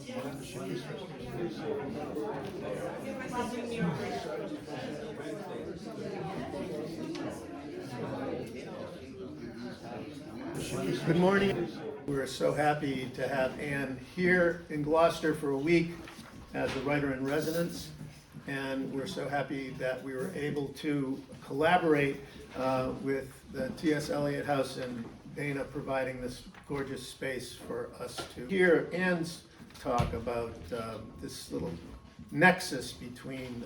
Good morning. We're so happy to have Ann here in Gloucester for a week as a writer in residence, and we're so happy that we were able to collaborate with the T.S. Eliot House and Dana providing this gorgeous space for us to hear Ann's talk about this little nexus between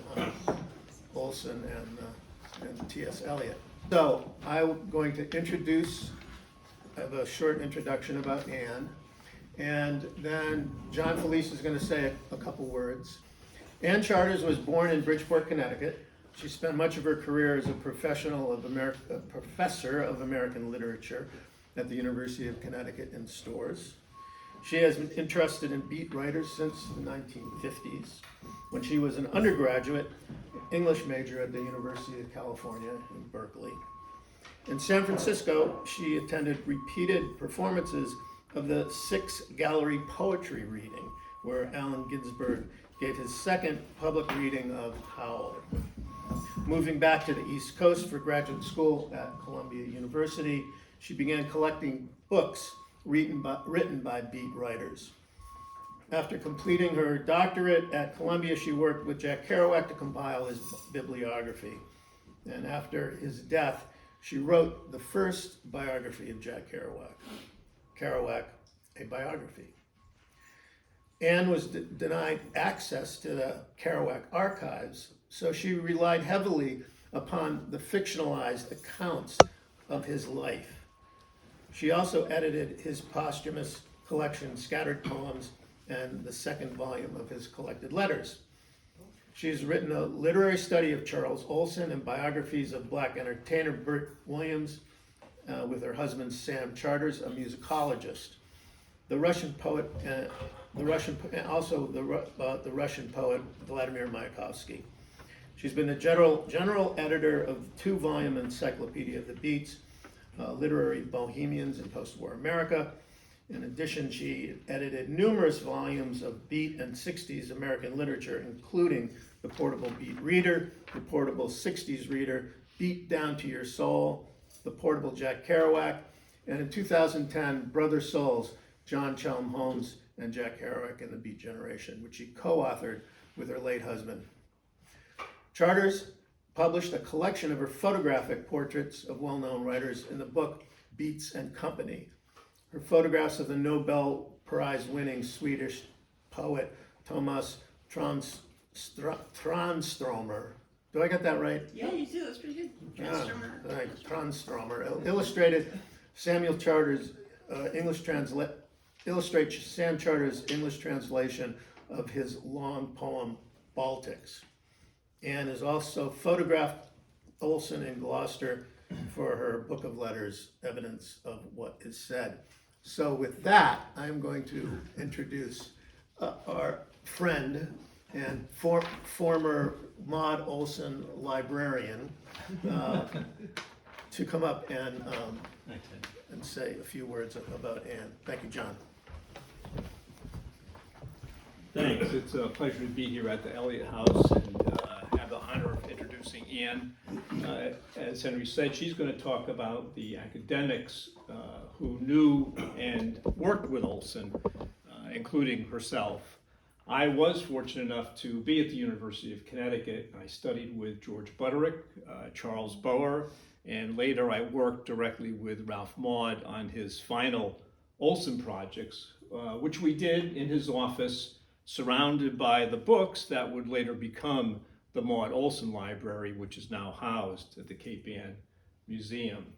Olson and T.S. Eliot. So I'm going to have a short introduction about Ann, and then John Felice is going to say a couple words. Ann Charters was born in Bridgeport, Connecticut. She spent much of her career as a professor of American literature at the University of Connecticut in Storrs. She has been interested in beat writers since the 1950s, when she was an undergraduate English major at the University of California in Berkeley. In San Francisco, she attended repeated performances of the Six Gallery Poetry Reading, where Allen Ginsberg gave his second public reading of Howl. Moving back to the East Coast for graduate school at Columbia University, she began collecting books written by beat writers. After completing her doctorate at Columbia, she worked with Jack Kerouac to compile his bibliography. And after his death, she wrote the first biography of Jack Kerouac, a biography. Ann was denied access to the Kerouac archives, so she relied heavily upon the fictionalized accounts of his life. She also edited his posthumous collection, Scattered Poems, and the second volume of his collected letters. She's written a literary study of Charles Olson and biographies of Black entertainer Bert Williams with her husband Sam Charters, a musicologist. The Russian poet Vladimir Mayakovsky. She's been the general editor of the 2-volume Encyclopedia of the Beats, Literary Bohemians in Post-War America. In addition, she edited numerous volumes of beat and 60s American literature, including The Portable Beat Reader, The Portable 60s Reader, Beat Down to Your Soul, The Portable Jack Kerouac, and in 2010, Brother Souls, John Chelm Holmes and Jack Kerouac and the Beat Generation, which she co-authored with her late husband. Charters published a collection of her photographic portraits of well-known writers in the book Beats and Company. Her photographs of the Nobel Prize-winning Swedish poet Thomas Tranströmer. Do I get that right? Yeah, you do. That's pretty good. Tranströmer. Tranströmer illustrated Samuel Charters' illustrate Sam Charters' English translation of his long poem Baltics, and has also photographed Olson in Gloucester for her book of letters, Evidence of What Is Said. So with that, I'm going to introduce our friend and former Maude Olson librarian to come up and say a few words about Ann. Thank you, John. Thanks. It's a pleasure to be here at the Eliot House and have the honor of introducing Ann. As Henry said, she's going to talk about the academics who knew and worked with Olson, including herself. I was fortunate enough to be at the University of Connecticut. I studied with George Butterick, Charles Boer, and later I worked directly with Ralph Maude on his final Olson projects, which we did in his office, surrounded by the books that would later become the Maude Olson Library, which is now housed at the Cape Ann Museum.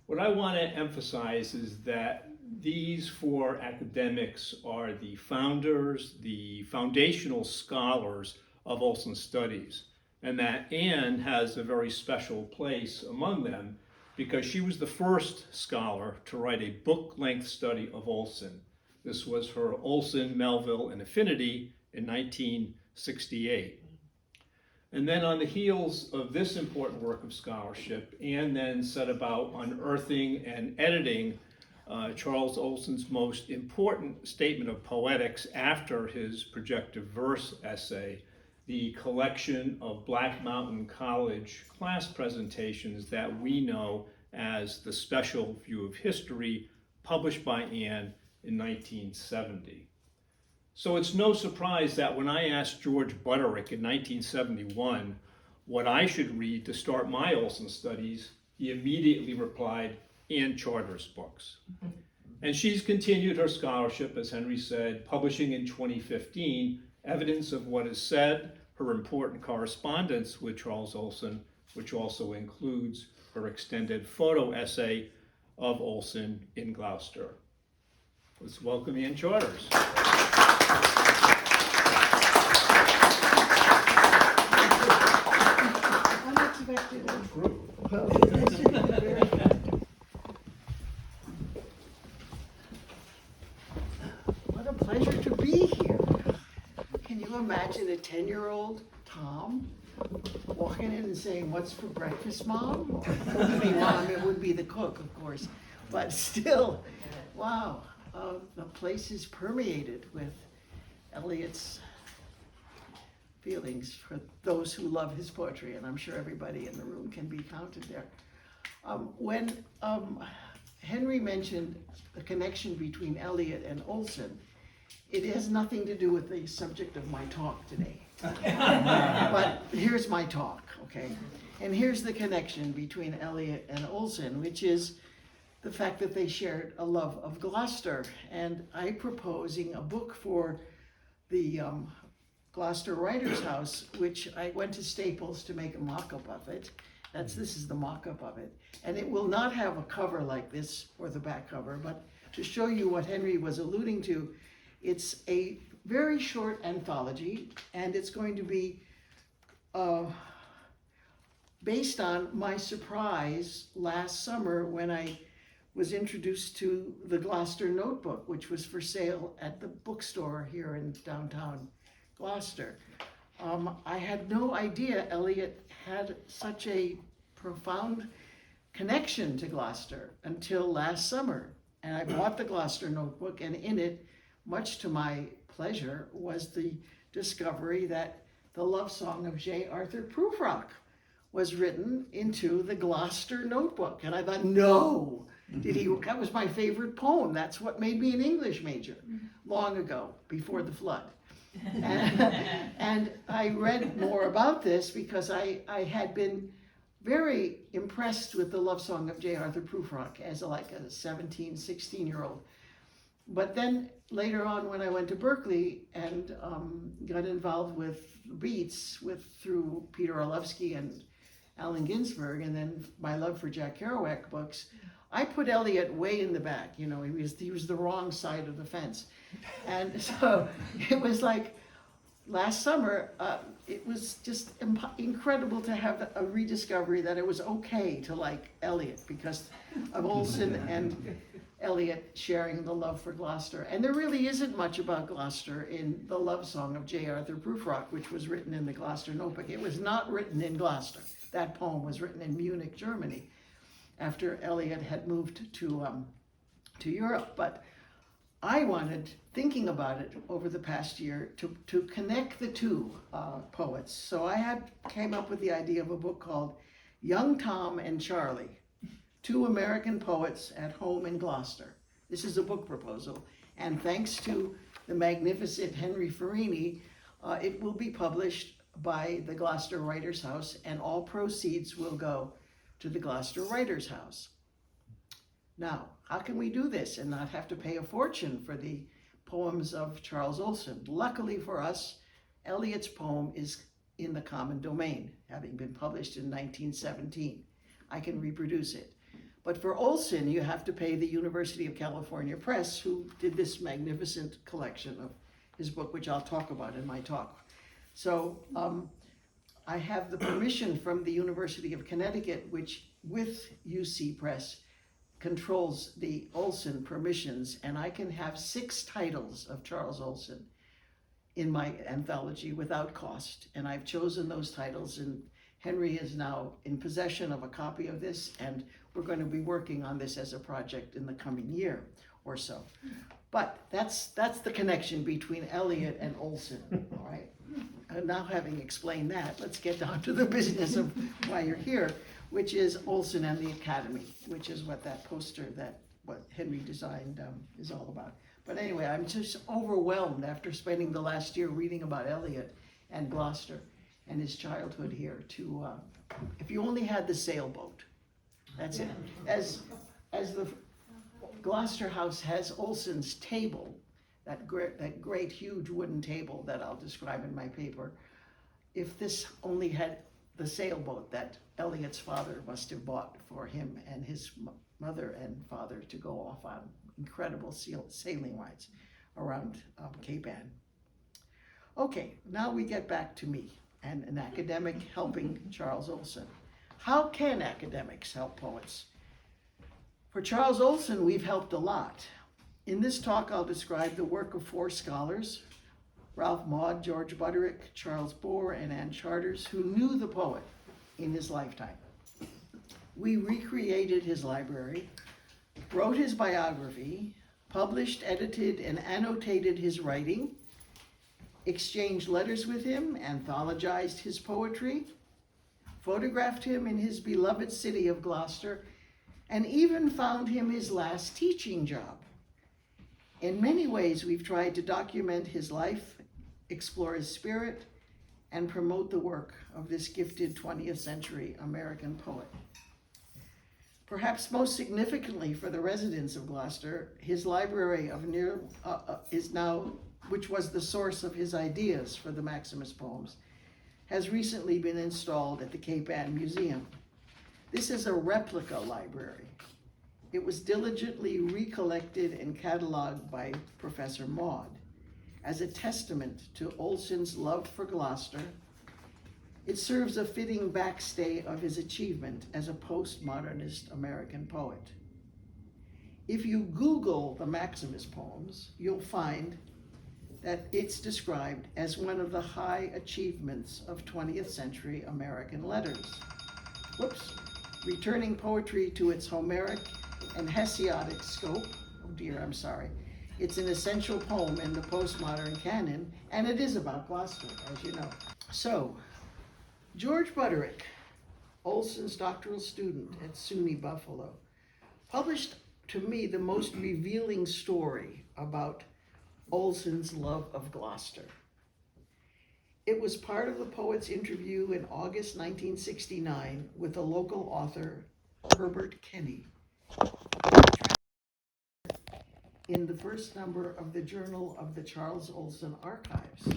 What I want to emphasize is that these four academics are the founders, the foundational scholars of Olson studies, and that Ann has a very special place among them because she was the first scholar to write a book-length study of Olson. This was her Olson, Melville, and Affinity in 1968. And then on the heels of this important work of scholarship, Ann then set about unearthing and editing Charles Olson's most important statement of poetics after his projective verse essay, the collection of Black Mountain College class presentations that we know as The Special View of History, published by Ann in 1970. So it's no surprise that when I asked George Butterick in 1971 what I should read to start my Olson studies, he immediately replied, Ann Charters books. And she's continued her scholarship, as Henry said, publishing in 2015 evidence of what is said, her important correspondence with Charles Olson, which also includes her extended photo essay of Olson in Gloucester. Let's welcome Ann Charters. Unexpected. What a pleasure to be here. Can you imagine a 10-year-old Tom walking in and saying, "What's for breakfast, Mom?" It wouldn't be Mom, it would be the cook, of course. But still, wow, the place is permeated with Eliot's feelings for those who love his poetry, and I'm sure everybody in the room can be counted there. When Henry mentioned the connection between Eliot and Olson, it has nothing to do with the subject of my talk today. But here's my talk, okay? And here's the connection between Eliot and Olson, which is the fact that they shared a love of Gloucester. And I'm proposing a book for the Gloucester Writers' House, which I went to Staples to make a mock-up of it. This is the mock-up of it. And it will not have a cover like this or the back cover, but to show you what Henry was alluding to, it's a very short anthology, and it's going to be based on my surprise last summer when I was introduced to the Gloucester Notebook, which was for sale at the bookstore here in downtown Gloucester. I had no idea Eliot had such a profound connection to Gloucester until last summer. And I bought the Gloucester Notebook, and in it, much to my pleasure, was the discovery that the love song of J. Arthur Prufrock was written into the Gloucester Notebook. And I thought, no, that was my favorite poem. That's what made me an English major long ago, before the flood. And I read more about this because I had been very impressed with the love song of J. Arthur Prufrock as like a 17, 16-year-old. But then later on, when I went to Berkeley and got involved with Beats through Peter Orlovsky and Allen Ginsberg, and then my love for Jack Kerouac books, I put Eliot way in the back. You know, he was the wrong side of the fence. And so it was like last summer, it was just incredible to have a rediscovery that it was okay to like Eliot because of Olson and Eliot sharing the love for Gloucester. And there really isn't much about Gloucester in the love song of J. Arthur Prufrock, which was written in the Gloucester Notebook. It was not written in Gloucester. That poem was written in Munich, Germany, after Eliot had moved to Europe. But I wanted, thinking about it over the past year, to connect the two poets. So I came up with the idea of a book called Young Tom and Charlie, Two American Poets at Home in Gloucester. This is a book proposal, and thanks to the magnificent Henry Farini, it will be published by the Gloucester Writers' House, and all proceeds will go to the Gloucester Writers' House. Now, how can we do this and not have to pay a fortune for the poems of Charles Olson? Luckily for us, Eliot's poem is in the common domain, having been published in 1917. I can reproduce it. But for Olson, you have to pay the University of California Press, who did this magnificent collection of his book, which I'll talk about in my talk. So I have the permission from the University of Connecticut, which with UC Press controls the Olson permissions, and I can have 6 titles of Charles Olson in my anthology without cost. And I've chosen those titles, and Henry is now in possession of a copy of this, and we're going to be working on this as a project in the coming year or so. But that's the connection between Eliot and Olson, all right? And now having explained that, let's get down to the business of why you're here, which is Olson and the Academy, which is what that poster that what Henry designed is all about. But anyway, I'm just overwhelmed after spending the last year reading about Eliot and Gloucester and his childhood here to, if you only had the sailboat, that's it. As the Gloucester house has Olson's table, that great huge wooden table that I'll describe in my paper, if this only had the sailboat that Eliot's father must have bought for him and his mother and father to go off on incredible sailing rides around Cape Ann. Okay, now we get back to me and an academic helping Charles Olson. How can academics help poets? For Charles Olson, we've helped a lot. In this talk, I'll describe the work of 4 scholars, Ralph Maude, George Butterick, Charles Boer and Ann Charters, who knew the poet in his lifetime. We recreated his library, wrote his biography, published, edited, and annotated his writing, exchanged letters with him, anthologized his poetry, photographed him in his beloved city of Gloucester, and even found him his last teaching job. In many ways, we've tried to document his life, explore his spirit, and promote the work of this gifted 20th century American poet. Perhaps most significantly for the residents of Gloucester, his library of is now, which was the source of his ideas for the Maximus poems, has recently been installed at the Cape Ann Museum. This is a replica library. It was diligently recollected and cataloged by Professor Maude as a testament to Olson's love for Gloucester. It serves a fitting backstay of his achievement as a postmodernist American poet. If you Google the Maximus poems, you'll find that it's described as one of the high achievements of 20th century American letters. Whoops. Returning poetry to its Homeric and Hesiodic scope. Oh dear, I'm sorry. It's an essential poem in the postmodern canon, and it is about Gloucester, as you know. So, George Butterick, Olson's doctoral student at SUNY Buffalo, published to me the most revealing story about Olson's love of Gloucester. It was part of the poet's interview in August 1969 with the local author Herbert Kenny in the first number of the Journal of the Charles Olson Archives.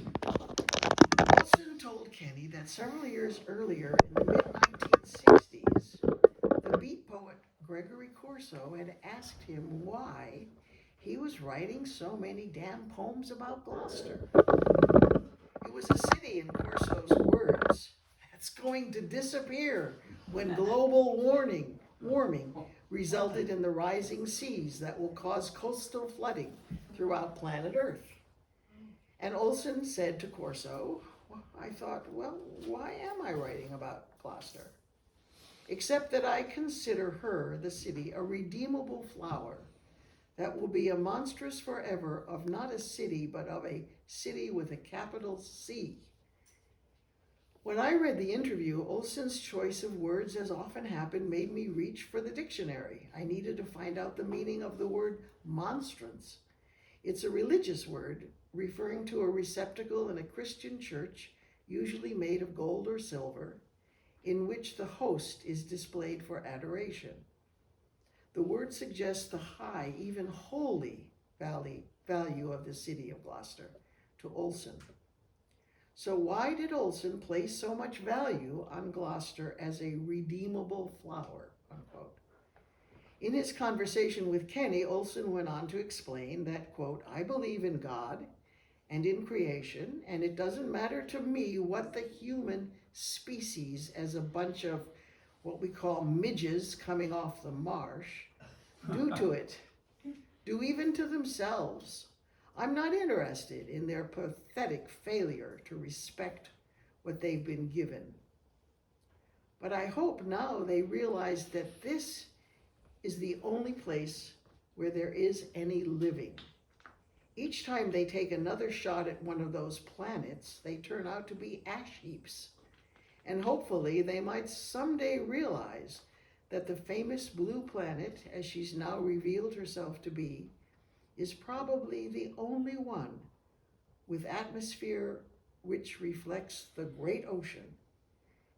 Olson told Kenny that several years earlier, in the mid-1960s, the beat poet Gregory Corso had asked him why he was writing so many damn poems about Gloucester. It was a city, in Corso's words, that's going to disappear when global warming resulted in the rising seas that will cause coastal flooding throughout planet Earth. And Olson said to Corso, I thought, well, why am I writing about Gloucester? Except that I consider her, the city, a redeemable flower that will be a monstrous forever of not a city, but of a city with a capital C. When I read the interview, Olson's choice of words, as often happened, made me reach for the dictionary. I needed to find out the meaning of the word monstrance. It's a religious word referring to a receptacle in a Christian church, usually made of gold or silver, in which the host is displayed for adoration. The word suggests the high, even holy value of the city of Gloucester to Olson. So why did Olson place so much value on Gloucester as a redeemable flower, unquote? In his conversation with Kenny, Olson went on to explain that, quote, I believe in God and in creation, and it doesn't matter to me what the human species as a bunch of what we call midges coming off the marsh do to it, do even to themselves. I'm not interested in their pathetic failure to respect what they've been given. But I hope now they realize that this is the only place where there is any living. Each time they take another shot at one of those planets, they turn out to be ash heaps. And hopefully they might someday realize that the famous blue planet, as she's now revealed herself to be, is probably the only one with atmosphere which reflects the great ocean,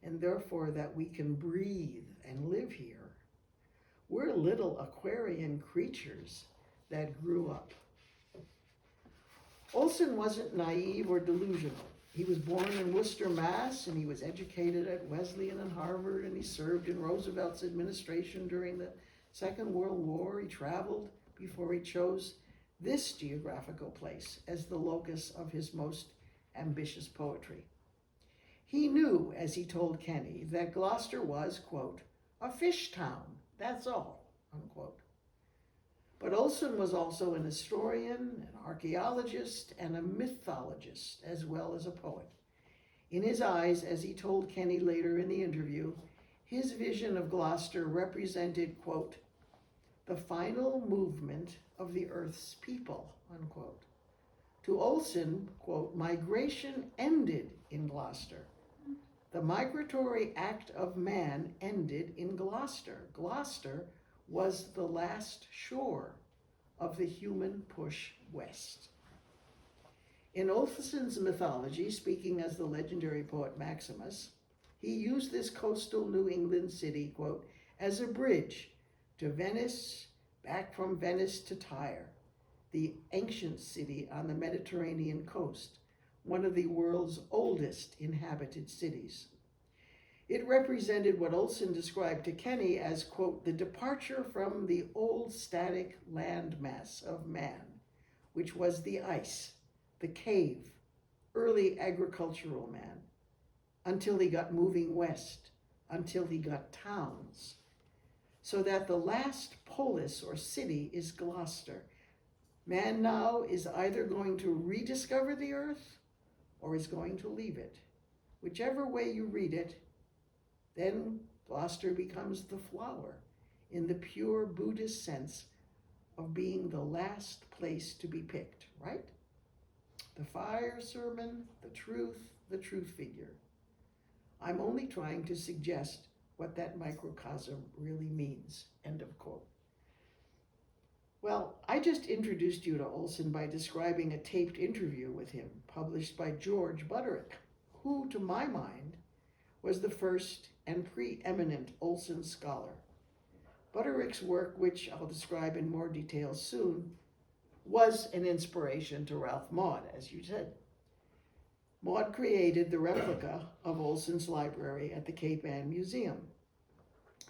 and therefore that we can breathe and live here. We're little Aquarian creatures that grew up. Olson wasn't naive or delusional. He was born in Worcester, Mass., and he was educated at Wesleyan and Harvard, and he served in Roosevelt's administration during the Second World War. He traveled before he chose this geographical place as the locus of his most ambitious poetry. He knew, as he told Kenny, that Gloucester was, quote, a fish town, that's all, unquote. But Olson was also an historian, an archaeologist, and a mythologist, as well as a poet. In his eyes, as he told Kenny later in the interview, his vision of Gloucester represented, quote, the final movement of the Earth's people, unquote. To Olson, quote, migration ended in Gloucester. The migratory act of man ended in Gloucester. Gloucester was the last shore of the human push west. In Olson's mythology, speaking as the legendary poet Maximus, he used this coastal New England city, quote, as a bridge to Venice, back from Venice to Tyre, the ancient city on the Mediterranean coast, one of the world's oldest inhabited cities. It represented what Olson described to Kenny as, quote, the departure from the old static landmass of man, which was the ice, the cave, early agricultural man, until he got moving west, until he got towns, so that the last polis or city is Gloucester. Man now is either going to rediscover the earth or is going to leave it. Whichever way you read it, then Gloucester becomes the flower in the pure Buddhist sense of being the last place to be picked, right? The fire sermon, the truth figure. I'm only trying to suggest what that microcosm really means, end of quote. Well, I just introduced you to Olson by describing a taped interview with him published by George Butterick, who, to my mind, was the first and preeminent Olson scholar. Butterick's work, which I'll describe in more detail soon, was an inspiration to Ralph Maude, as you said. Maude created the replica of Olson's library at the Cape Ann Museum.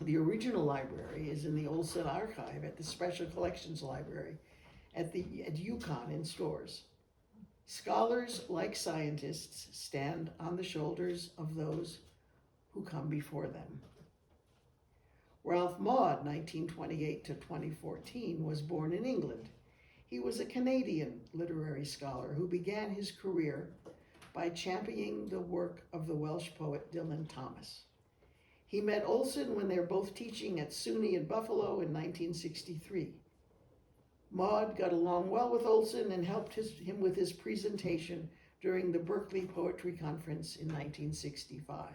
The original library is in the Olson archive at the Special Collections Library at UConn in Storrs. Scholars, like scientists, stand on the shoulders of those who come before them. Ralph Maude, 1928 to 2014, was born in England. He was a Canadian literary scholar who began his career by championing the work of the Welsh poet Dylan Thomas. He met Olson when they were both teaching at SUNY in Buffalo in 1963. Maude got along well with Olson and helped him with his presentation during the Berkeley Poetry Conference in 1965.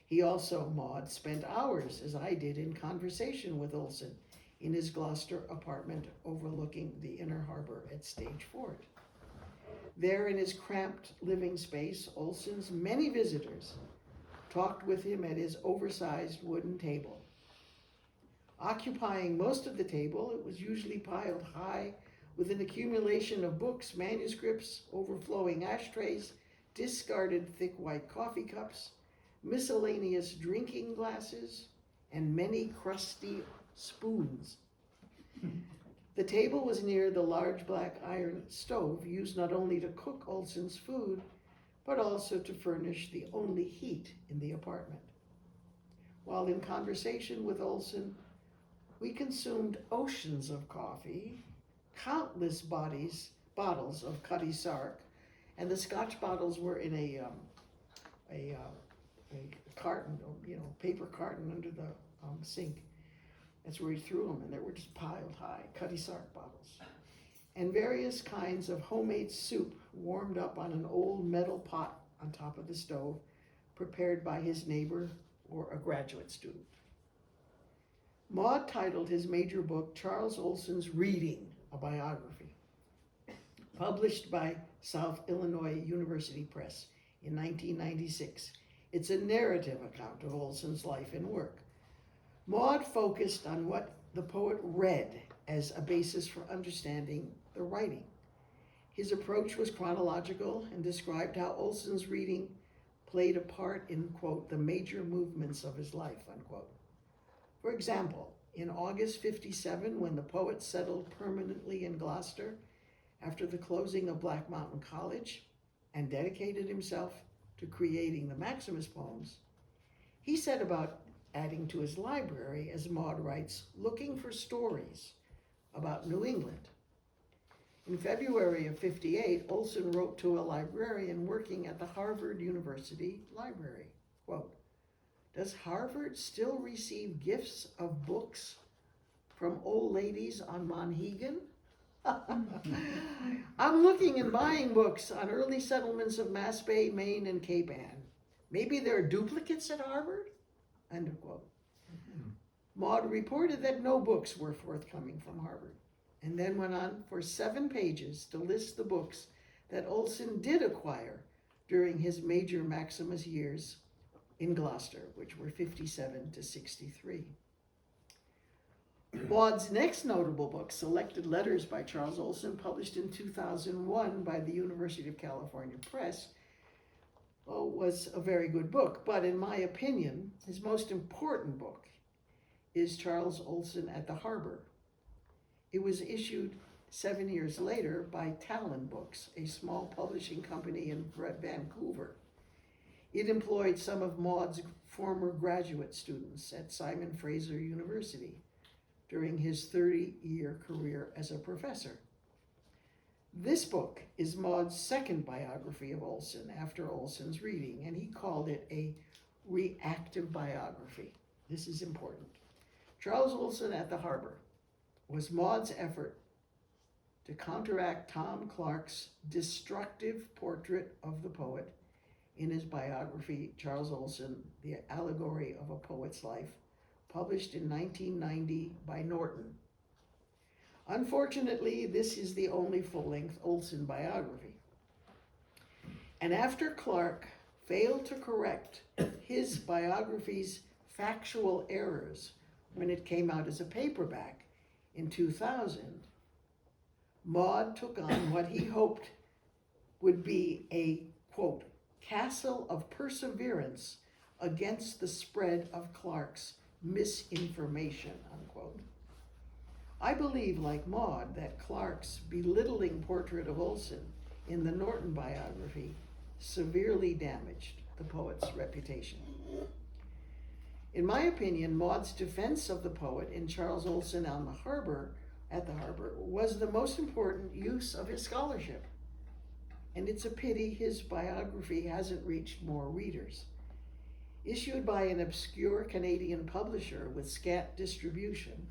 He also, Maude, spent hours, as I did, in conversation with Olson in his Gloucester apartment overlooking the inner harbor at Stage Fort. There in his cramped living space, Olson's many visitors talked with him at his oversized wooden table. Occupying most of the table, it was usually piled high with an accumulation of books, manuscripts, overflowing ashtrays, discarded thick white coffee cups, miscellaneous drinking glasses, and many crusty spoons. The table was near the large black iron stove used not only to cook Olson's food, but also to furnish the only heat in the apartment. While in conversation with Olson, we consumed oceans of coffee, countless bottles of Cutty Sark, and the Scotch bottles were in a carton, paper carton under the sink. That's where he threw them, and they were just piled high, Cutty Sark bottles. And various kinds of homemade soup warmed up on an old metal pot on top of the stove, prepared by his neighbor or a graduate student. Maude titled his major book Charles Olson's Reading, a Biography, published by South Illinois University Press in 1996. It's a narrative account of Olson's life and work. Maude focused on what the poet read as a basis for understanding the writing. His approach was chronological and described how Olson's reading played a part in, quote, the major movements of his life, unquote. For example, in August 57, when the poet settled permanently in Gloucester after the closing of Black Mountain College and dedicated himself to creating the Maximus poems, he set about adding to his library, as Maude writes, looking for stories about New England. In February of 58, Olson wrote to a librarian working at the Harvard University Library, quote, "Does Harvard still receive gifts of books from old ladies on Monhegan? I'm looking and buying books on early settlements of Mass Bay, Maine, and Cape Ann. Maybe there are duplicates at Harvard?" End of quote. Maude reported that no books were forthcoming from Harvard, and then went on for 7 pages to list the books that Olson did acquire during his major Maximus years in Gloucester, which were 57 to 63. Maude's next notable book, Selected Letters by Charles Olson, published in 2001 by the University of California Press, was a very good book. But in my opinion, his most important book is Charles Olson at the Harbor. It was issued 7 years later by Talon Books, a small publishing company in Vancouver. It employed some of Maude's former graduate students at Simon Fraser University during his 30-year career as a professor. This book is Maude's second biography of Olson after Olson's Reading, and he called it a reactive biography. This is important. Charles Olson at the Harbor was Maude's effort to counteract Tom Clark's destructive portrait of the poet in his biography, Charles Olson, The Allegory of a Poet's Life, published in 1990 by Norton. Unfortunately, this is the only full-length Olson biography. And after Clark failed to correct his biography's factual errors when it came out as a paperback in 2000, Maude took on what he hoped would be a, quote, castle of perseverance against the spread of Clark's misinformation, unquote. I believe, like Maude, that Clark's belittling portrait of Olson in the Norton biography severely damaged the poet's reputation. In my opinion, Maude's defense of the poet in Charles Olson at the Harbor, was the most important use of his scholarship. And it's a pity his biography hasn't reached more readers. Issued by an obscure Canadian publisher with scant distribution,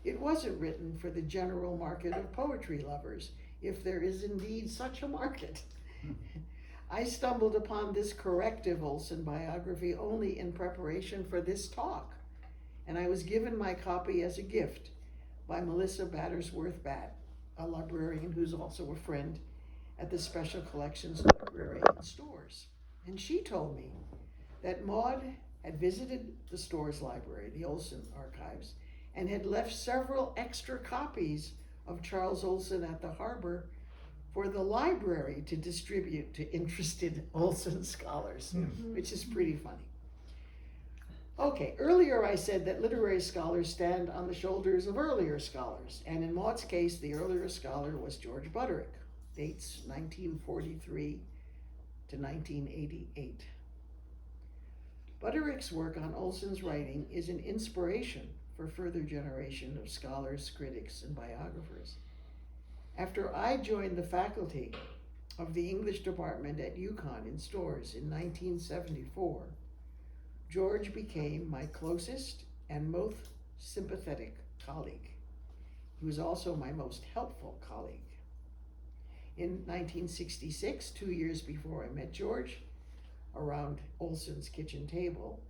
it wasn't written for the general market of poetry lovers, if there is indeed such a market. I stumbled upon this corrective Olson biography only in preparation for this talk, and I was given my copy as a gift by Melissa Battersworth Batt, a librarian who's also a friend at the Special Collections Library in Stores. And she told me that Maude had visited the Stores library, the Olson archives, and had left several extra copies of Charles Olson at the Harbor for the library to distribute to interested Olson scholars, which is pretty funny. Okay, earlier I said that literary scholars stand on the shoulders of earlier scholars, and in Maude's case, the earlier scholar was George Butterick, dates 1943 to 1988. Butterick's work on Olson's writing is an inspiration for further generation of scholars, critics, and biographers. After I joined the faculty of the English department at UConn in Stores in 1974, George became my closest and sympathetic colleague. He was also my most helpful colleague. In 1966, 2 years before I met George, around Olson's kitchen table,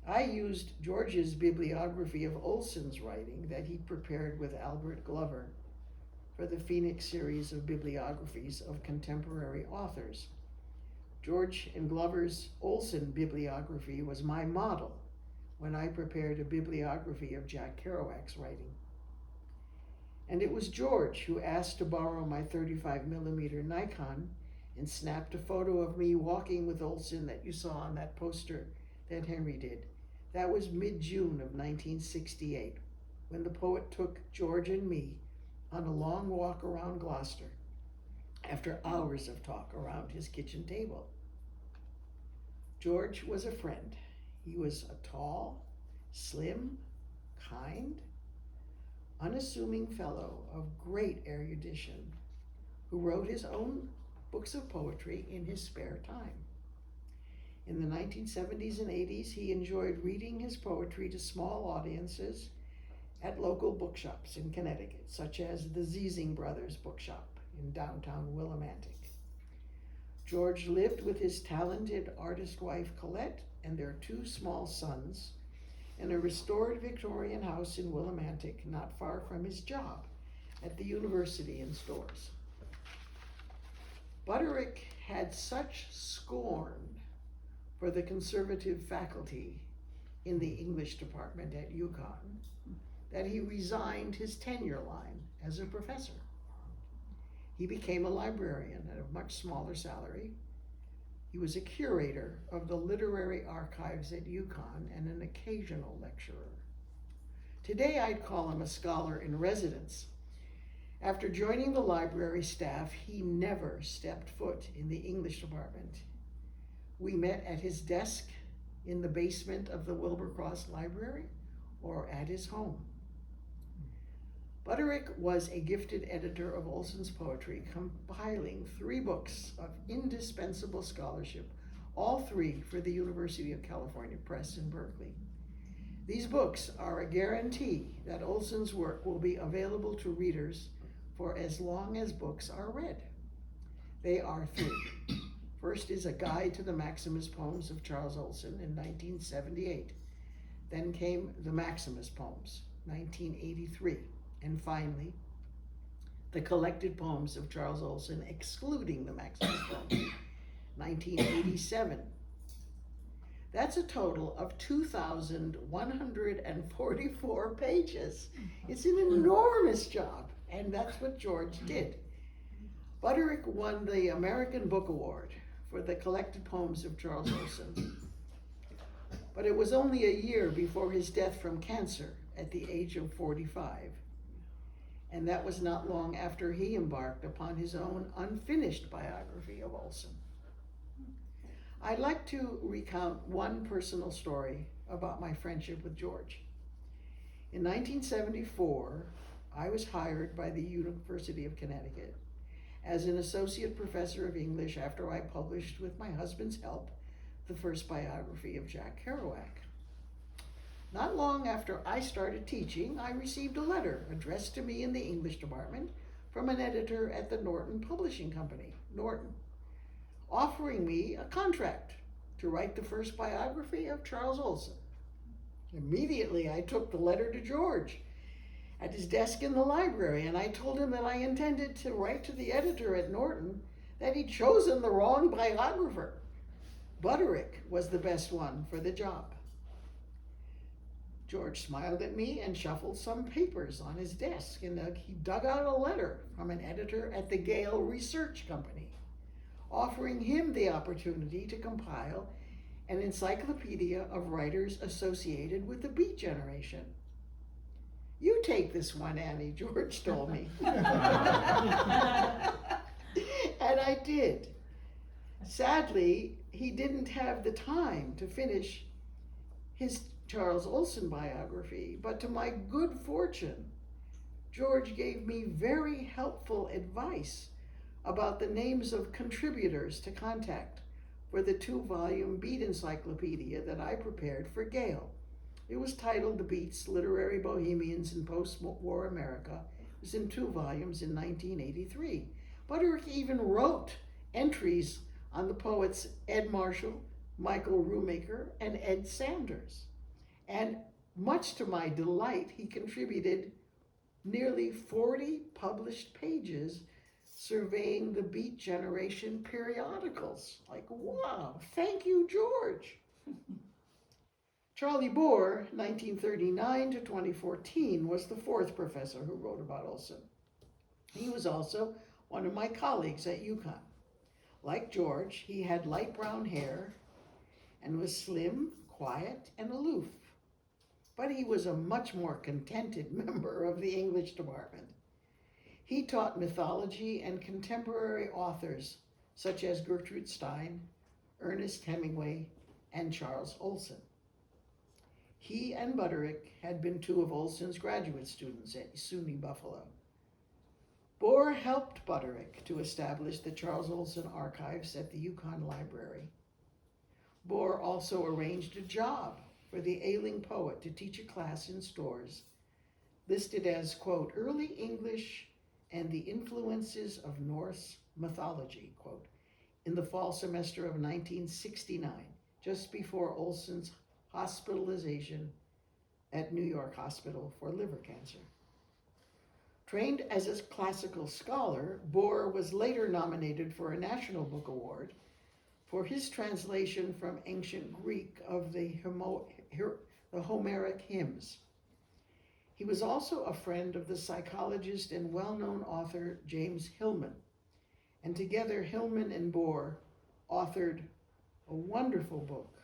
I used George's bibliography of Olson's writing that he prepared with Albert Glover for the Phoenix series of bibliographies of contemporary authors. George and Glover's Olson bibliography was my model when I prepared a bibliography of Jack Kerouac's writing. And it was George who asked to borrow my 35mm Nikon and snapped a photo of me walking with Olson that you saw on that poster that Henry did. That was mid-June of 1968, when the poet took George and me on a long walk around Gloucester after hours of talk around his kitchen table. George was a friend. He was a tall, slim, kind, unassuming fellow of great erudition who wrote his own books of poetry in his spare time. In the 1970s and 80s, he enjoyed reading his poetry to small audiences at local bookshops in Connecticut, such as the Ziesing Brothers Bookshop in downtown Willimantic. George lived with his talented artist wife Colette and their 2 small sons in a restored Victorian house in Willimantic, not far from his job at the university in Storrs. Butterick had such scorn for the conservative faculty in the English department at UConn that he resigned his tenure line as a professor. He became a librarian at a much smaller salary. He was a curator of the literary archives at UConn and an occasional lecturer. Today I'd call him a scholar in residence. After joining the library staff, he never stepped foot in the English department. We met at his desk in the basement of the Wilbercross Library or at his home. Butterick was a gifted editor of Olson's poetry, compiling 3 books of indispensable scholarship, all 3 for the University of California Press in Berkeley. These books are a guarantee that Olson's work will be available to readers for as long as books are read. They are 3. First is a guide to the Maximus poems of Charles Olson in 1978. Then came the Maximus poems, 1983. And finally, the collected poems of Charles Olson, excluding the Maximus poems, 1987. That's a total of 2,144 pages. It's an enormous job, and that's what George did. Butterick won the American Book Award for the collected poems of Charles Olson. But it was only a year before his death from cancer at the age of 45. And that was not long after he embarked upon his own unfinished biography of Olson. I'd like to recount one personal story about my friendship with George. In 1974, I was hired by the University of Connecticut as an associate professor of English after I published, with my husband's help, the first biography of Jack Kerouac. Not long after I started teaching, I received a letter addressed to me in the English department from an editor at the Norton Publishing Company, Norton, offering me a contract to write the first biography of Charles Olson. Immediately, I took the letter to George at his desk in the library, and I told him that I intended to write to the editor at Norton that he'd chosen the wrong biographer. Butterick was the best one for the job. George smiled at me and shuffled some papers on his desk, and he dug out a letter from an editor at the Gale Research Company, offering him the opportunity to compile an encyclopedia of writers associated with the Beat Generation. "You take this one, Annie," George told me. And I did. Sadly, he didn't have the time to finish his Charles Olson biography, but to my good fortune, George gave me very helpful advice about the names of contributors to contact for the 2-volume Beat encyclopedia that I prepared for Gale, It was titled The Beats, Literary Bohemians in Post-War America. It was in 2 volumes in 1983. Butterick even wrote entries on the poets Ed Marshall, Michael Rumaker, and Ed Sanders. And much to my delight, he contributed nearly 40 published pages surveying the Beat Generation periodicals. Like, wow, thank you, George. Charlie Bohr, 1939 to 2014, was the 4th professor who wrote about Olson. He was also one of my colleagues at UConn. Like George, he had light brown hair and was slim, quiet, and aloof. But he was a much more contented member of the English department. He taught mythology and contemporary authors such as Gertrude Stein, Ernest Hemingway, and Charles Olson. He and Butterick had been 2 of Olson's graduate students at SUNY Buffalo. Bohr helped Butterick to establish the Charles Olson archives at the UConn Library. Bohr also arranged a job for the ailing poet to teach a class in Storrs, listed as, quote, early English and the influences of Norse mythology, quote, in the fall semester of 1969, just before Olson's hospitalization at New York Hospital for liver cancer. Trained as a classical scholar, Bohr was later nominated for a National Book Award for his translation from ancient Greek of the Homeric hymns. He was also a friend of the psychologist and well-known author James Hillman, and together Hillman and Bohr authored a wonderful book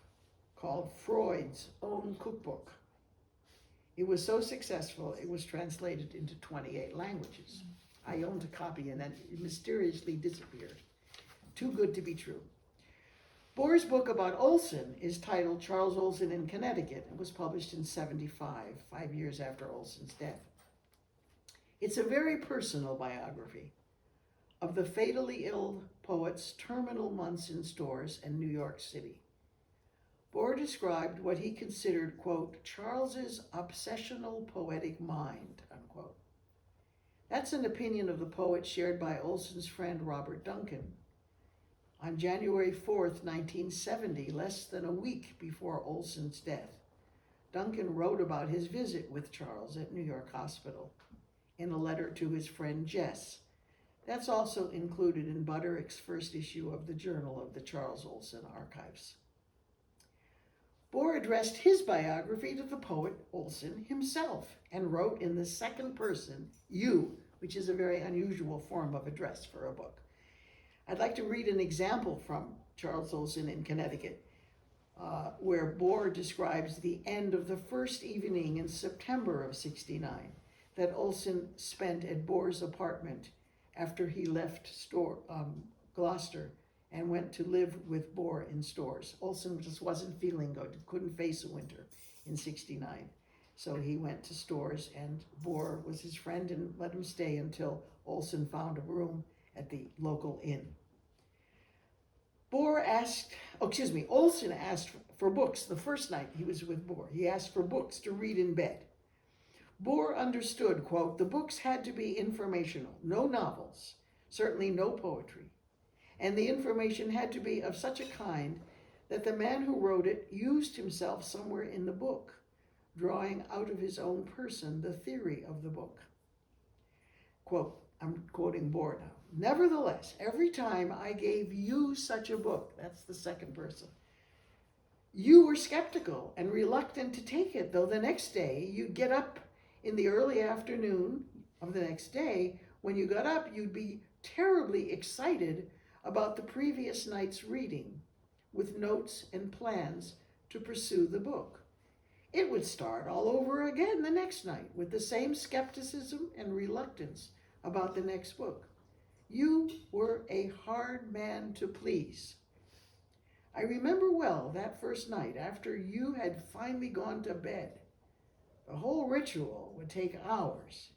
called Freud's Own Cookbook. It was so successful, it was translated into 28 languages. I owned a copy and then it mysteriously disappeared. Too good to be true. Bohr's book about Olson is titled Charles Olson in Connecticut and was published in 1975, 5 years after Olson's death. It's a very personal biography of the fatally ill poet's terminal months in Storrs and New York City. Bohr described what he considered, quote, Charles's obsessional poetic mind, unquote. That's an opinion of the poet shared by Olson's friend Robert Duncan. On January 4th, 1970, less than a week before Olson's death, Duncan wrote about his visit with Charles at New York Hospital in a letter to his friend Jess. That's also included in Butterick's first issue of the Journal of the Charles Olson Archives. Bohr addressed his biography to the poet Olson himself and wrote in the second person, you, which is a very unusual form of address for a book. I'd like to read an example from Charles Olson in Connecticut, where Bohr describes the end of the first evening in September of '69 that Olson spent at Bohr's apartment after he left Gloucester and went to live with Bohr in Storrs. Olson just wasn't feeling good, couldn't face a winter in '69. So he went to Storrs and Bohr was his friend and let him stay until Olson found a room at the local inn. Olson asked for books the first night he was with Bohr. He asked for books to read in bed. Bohr understood, quote, the books had to be informational, no novels, certainly no poetry. And the information had to be of such a kind that the man who wrote it used himself somewhere in the book, drawing out of his own person the theory of the book. Quote, I'm quoting Bohr now. Nevertheless, every time I gave you such a book, that's the second person, you were skeptical and reluctant to take it, though the next day you'd get up in the early afternoon of the next day. When you got up, you'd be terribly excited about the previous night's reading, with notes and plans to pursue the book. It would start all over again the next night with the same skepticism and reluctance about the next book. You were a hard man to please. I remember well that first night after you had finally gone to bed. The whole ritual would take hours.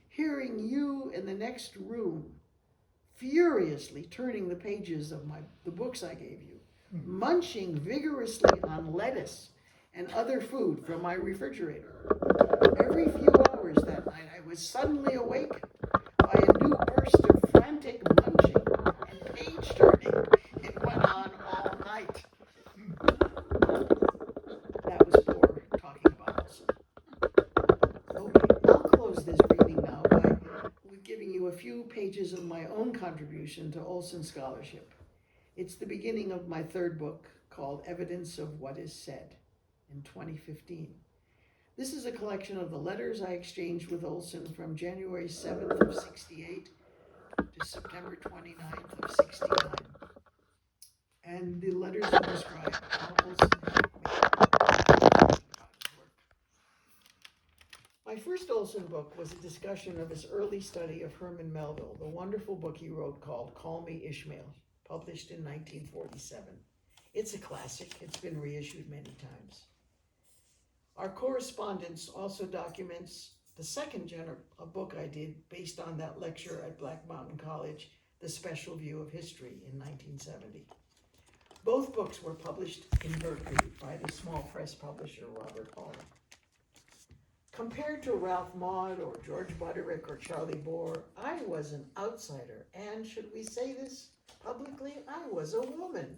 Hearing you in the next room, furiously turning the pages of the books I gave you, munching vigorously on lettuce and other food from my refrigerator. Every few hours that night, I was suddenly awakened by a new burst of frantic munching and page turning. It went on all night. That was Bohr talking about Olson. Okay, I'll close this reading now by giving you a few pages of my own contribution to Olson scholarship. It's the beginning of my third book called Evidence of What Is Said in 2015. This is a collection of the letters I exchanged with Olson from January 7th of 68 to September 29th of 69. And the letters describe how Olson helped me about his work. My first Olson book was a discussion of his early study of Herman Melville, the wonderful book he wrote called Call Me Ishmael, published in 1947. It's a classic. It's been reissued many times. Our correspondence also documents the second book I did based on that lecture at Black Mountain College, The Special View of History, in 1970. Both books were published in Berkeley by the small press publisher Robert Hall. Compared to Ralph Maude or George Butterick or Charlie Bohr, I was an outsider, and should we say this publicly, I was a woman.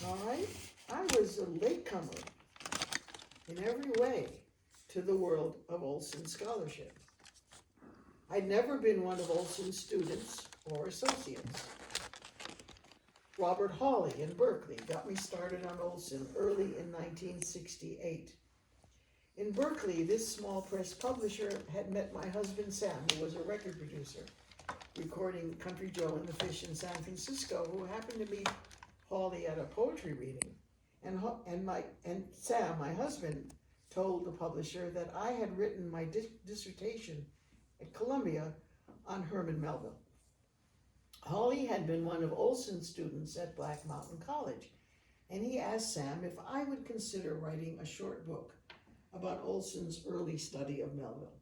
All right? I was a latecomer in every way to the world of Olson scholarship. I'd never been one of Olson's students or associates. Robert Hawley in Berkeley got me started on Olson early in 1968. In Berkeley, this small press publisher had met my husband Sam, who was a record producer, recording Country Joe and the Fish in San Francisco, who happened to meet Hawley at a poetry reading. And Sam, my husband, told the publisher that I had written my dissertation at Columbia on Herman Melville. Hawley had been one of Olson's students at Black Mountain College, and he asked Sam if I would consider writing a short book about Olson's early study of Melville.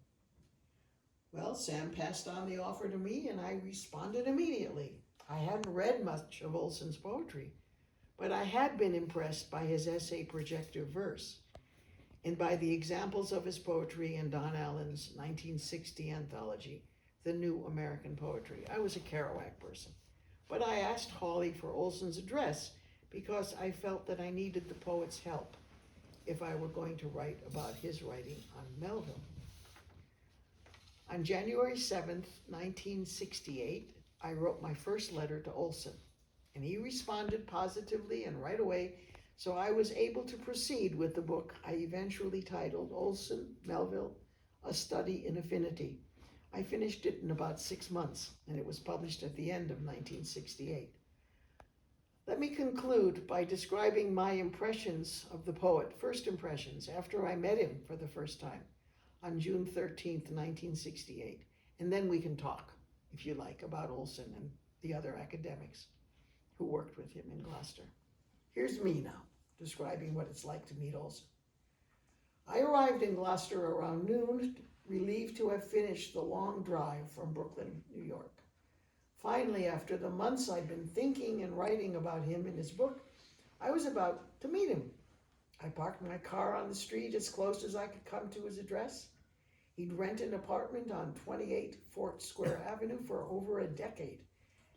Well, Sam passed on the offer to me, and I responded immediately. I hadn't read much of Olson's poetry, but I had been impressed by his essay projective verse and by the examples of his poetry in Don Allen's 1960 anthology, The New American Poetry. I was a Kerouac person, but I asked Hawley for Olson's address because I felt that I needed the poet's help if I were going to write about his writing on Melville. On January 7th, 1968, I wrote my first letter to Olson, and he responded positively and right away, so I was able to proceed with the book I eventually titled Olson, Melville, A Study in Affinity. I finished it in about 6 months, and it was published at the end of 1968. Let me conclude by describing my impressions of the poet, first impressions, after I met him for the first time on June 13th, 1968. And then we can talk, if you like, about Olson and the other academics who worked with him in Gloucester. Here's me now, describing what it's like to meet Olson. I arrived in Gloucester around noon, relieved to have finished the long drive from Brooklyn, New York. Finally, after the months I'd been thinking and writing about him in his book, I was about to meet him. I parked my car on the street as close as I could come to his address. He'd rented an apartment on 28 Fort Square Avenue for over a decade,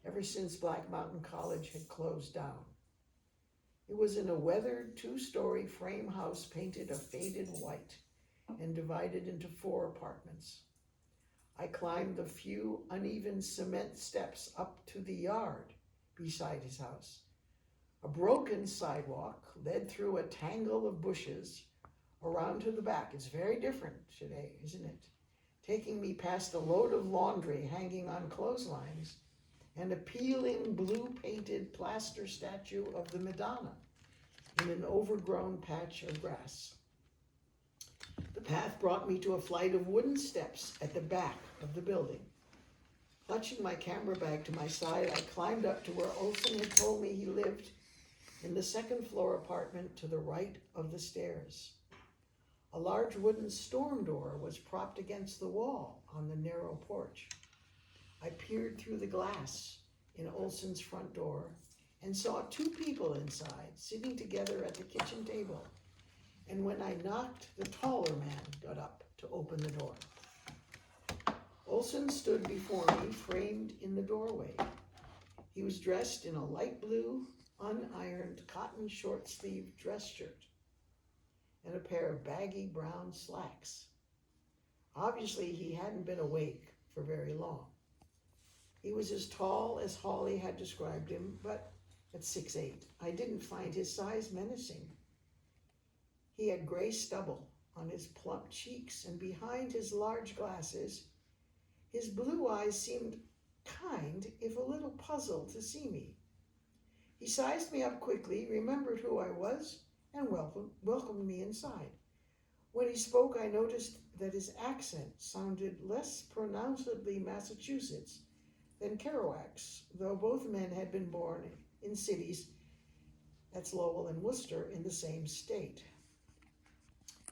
ever since Black Mountain College had closed down. It was in a weathered 2-story frame house painted a faded white and divided into 4 apartments. I climbed the few uneven cement steps up to the yard beside his house. A broken sidewalk led through a tangle of bushes around to the back. It's very different today, isn't it? Taking me past a load of laundry hanging on clotheslines and a peeling blue-painted plaster statue of the Madonna in an overgrown patch of grass. The path brought me to a flight of wooden steps at the back of the building. Clutching my camera bag to my side, I climbed up to where Olson had told me he lived, in the second-floor apartment to the right of the stairs. A large wooden storm door was propped against the wall on the narrow porch. I peered through the glass in Olson's front door and saw 2 people inside, sitting together at the kitchen table and when I knocked, the taller man got up to open the door. Olson stood before me, framed in the doorway. He was dressed in a light blue, unironed cotton short-sleeved dress shirt and a pair of baggy brown slacks. Obviously, he hadn't been awake for very long. He was as tall as Hawley had described him, but at 6'8", I didn't find his size menacing. He had gray stubble on his plump cheeks, and behind his large glasses, his blue eyes seemed kind, if a little puzzled to see me. He sized me up quickly, remembered who I was, and welcomed me inside. When he spoke, I noticed that his accent sounded less pronouncedly Massachusetts than Kerouac's, though both men had been born in cities, that's Lowell and Worcester, in the same state.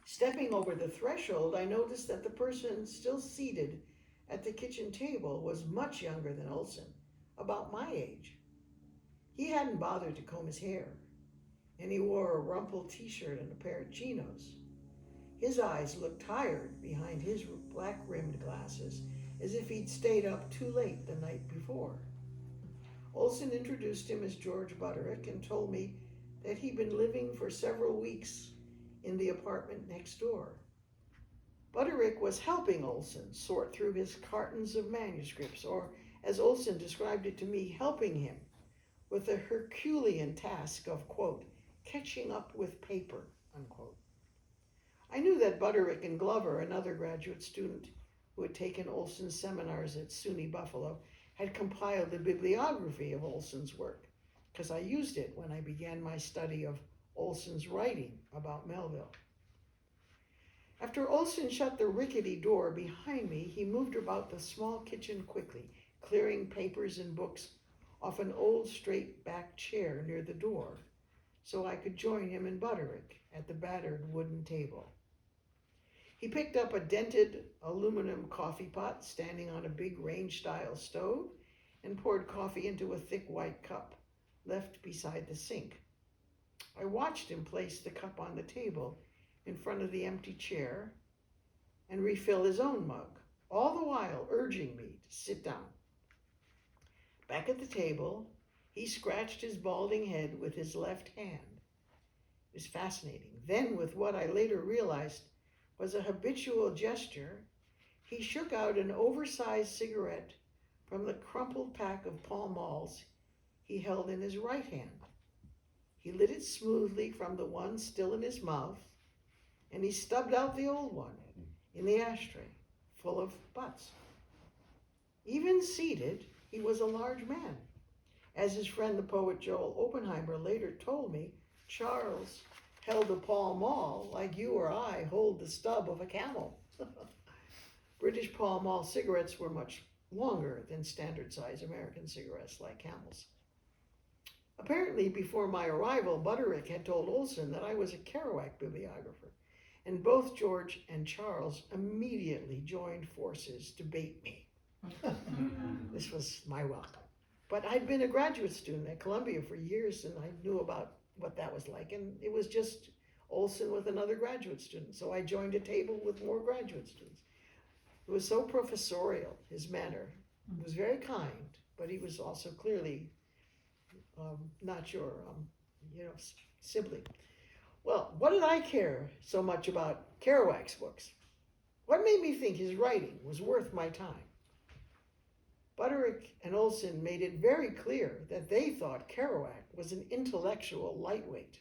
Stepping over the threshold, I noticed that the person still seated at the kitchen table was much younger than Olson, about my age. He hadn't bothered to comb his hair, and he wore a rumpled t-shirt and a pair of chinos. His eyes looked tired behind his black-rimmed glasses, as if he'd stayed up too late the night before. Olson introduced him as George Butterick and told me that he'd been living for several weeks in the apartment next door. Butterick was helping Olson sort through his cartons of manuscripts, or, as Olson described it to me, helping him with the Herculean task of, quote, catching up with paper, unquote. I knew that Butterick and Glover, another graduate student who had taken Olson's seminars at SUNY Buffalo, had compiled a bibliography of Olson's work, because I used it when I began my study of Olson's writing about Melville. After Olson shut the rickety door behind me, he moved about the small kitchen quickly, clearing papers and books off an old straight-backed chair near the door, so I could join him and Butterick at the battered wooden table. He picked up a dented aluminum coffee pot standing on a big range-style stove and poured coffee into a thick white cup left beside the sink. I watched him place the cup on the table in front of the empty chair and refill his own mug, all the while urging me to sit down. Back at the table, he scratched his balding head with his left hand. It was fascinating. Then, with what I later realized was a habitual gesture, he shook out an oversized cigarette from the crumpled pack of Pall Malls he held in his right hand. He lit it smoothly from the one still in his mouth, and he stubbed out the old one in the ashtray, full of butts. Even seated, he was a large man. As his friend the poet Joel Oppenheimer later told me, Charles held a Pall Mall like you or I hold the stub of a camel. British Pall Mall cigarettes were much longer than standard-size American cigarettes like Camels. Apparently, before my arrival, Butterick had told Olson that I was a Kerouac bibliographer, and both George and Charles immediately joined forces to bait me. This was my welcome. But I'd been a graduate student at Columbia for years, and I knew about what that was like, and it was just Olson with another graduate student, so I joined a table with more graduate students. It was so professorial, his manner. He was very kind, but he was also clearly not your, sibling. Well, what did I care so much about Kerouac's books? What made me think his writing was worth my time? Butterick and Olson made it very clear that they thought Kerouac was an intellectual lightweight.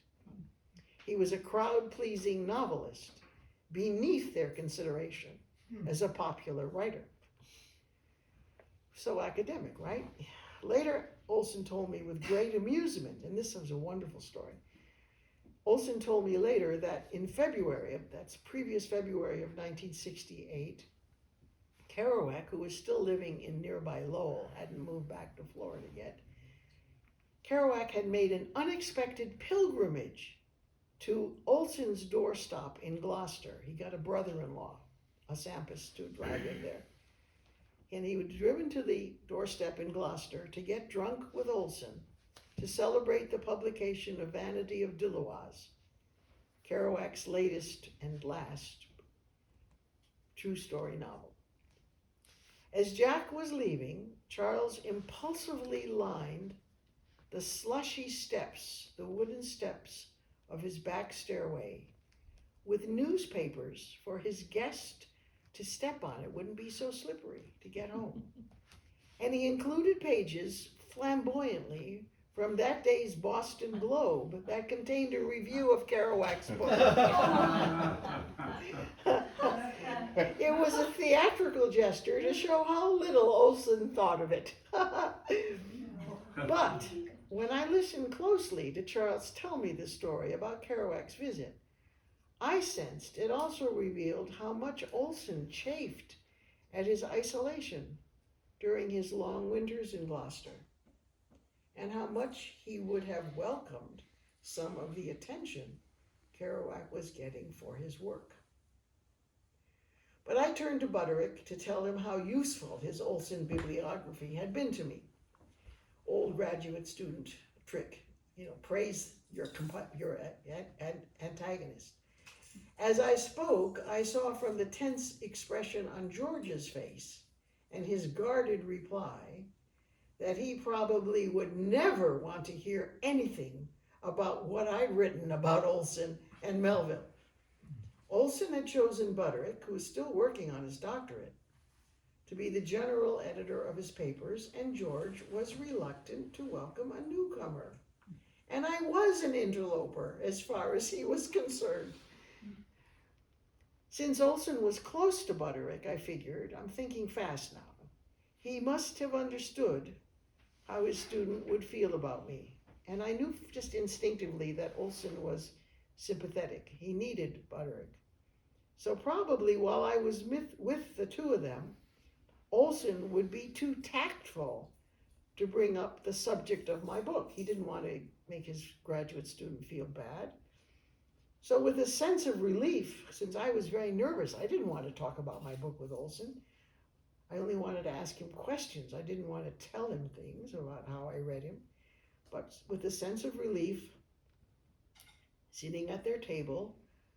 He was a crowd-pleasing novelist beneath their consideration as a popular writer. So academic, right? Later, Olson told me with great amusement, and this was a wonderful story. Olson told me later that in February, that's previous February of 1968, Kerouac, who was still living in nearby Lowell, hadn't moved back to Florida yet, Kerouac had made an unexpected pilgrimage to Olson's doorstop in Gloucester. He got a brother-in-law, a Sampist, to drive him there. And he was driven to the doorstep in Gloucester to get drunk with Olson to celebrate the publication of Vanity of Deloise, Kerouac's latest and last true story novel. As Jack was leaving, Charles impulsively lined the slushy steps, the wooden steps of his back stairway with newspapers for his guest to step on. It wouldn't be so slippery to get home. And he included pages flamboyantly from that day's Boston Globe that contained a review of Kerouac's book. It was a theatrical gesture to show how little Olson thought of it. But when I listened closely to Charles tell me the story about Kerouac's visit, I sensed it also revealed how much Olson chafed at his isolation during his long winters in Gloucester, and how much he would have welcomed some of the attention Kerouac was getting for his work. But I turned to Butterick to tell him how useful his Olson bibliography had been to me. Old graduate student trick, praise your antagonist. As I spoke, I saw from the tense expression on George's face and his guarded reply that he probably would never want to hear anything about what I'd written about Olson and Melville. Olson had chosen Butterick, who was still working on his doctorate, to be the general editor of his papers, and George was reluctant to welcome a newcomer. And I was an interloper as far as he was concerned. Since Olson was close to Butterick, I figured, I'm thinking fast now, he must have understood how his student would feel about me. And I knew just instinctively that Olson was sympathetic. He needed Butterick. So probably while I was with the two of them, Olson would be too tactful to bring up the subject of my book. He didn't want to make his graduate student feel bad. So with a sense of relief, since I was very nervous, I didn't want to talk about my book with Olson. I only wanted to ask him questions. I didn't want to tell him things about how I read him. But with a sense of relief, sitting at their table,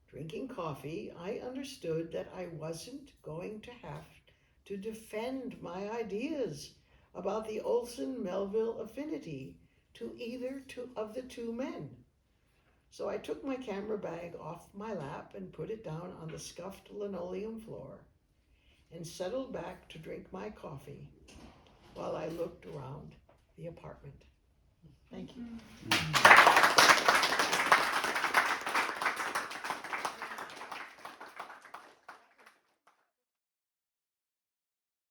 drinking coffee, I understood that I wasn't going to have to defend my ideas about the Olson-Melville affinity to either of the two men. So I took my camera bag off my lap and put it down on the scuffed linoleum floor and settled back to drink my coffee while I looked around the apartment. Thank you.